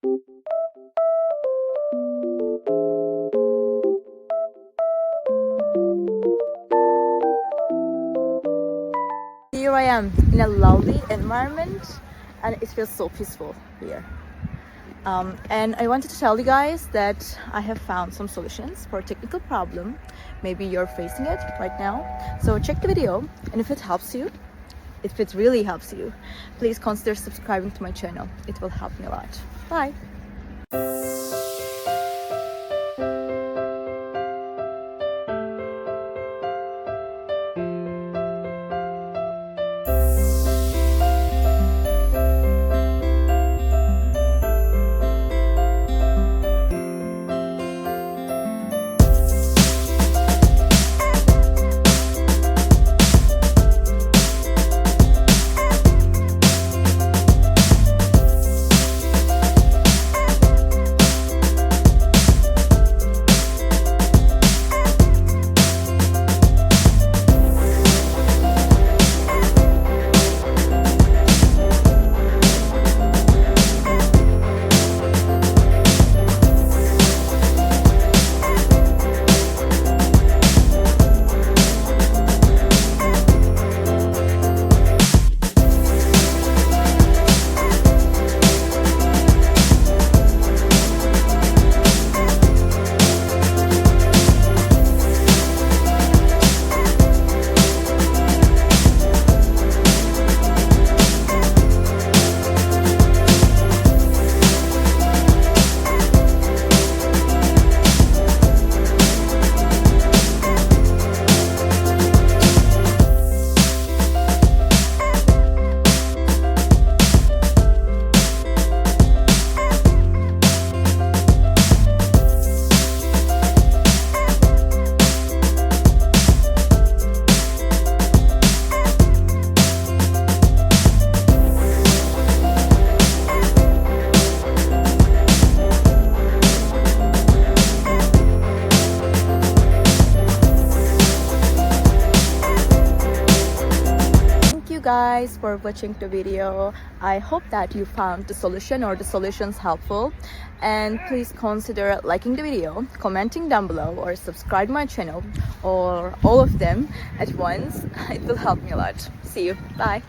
Here I am in a lovely environment and it feels so peaceful here. And I wanted to tell you guys that I have found some solutions for a technical problem. Maybe you're facing it right now. So check the video, and if it helps you, if it really helps you, please consider subscribing to my channel. It will help me a lot. Bye! Guys for watching the video. I hope that you found the solution or the solutions helpful, and please consider liking the video, commenting down below, or subscribe my channel, or all of them at once. It will help me a lot. See you. Bye.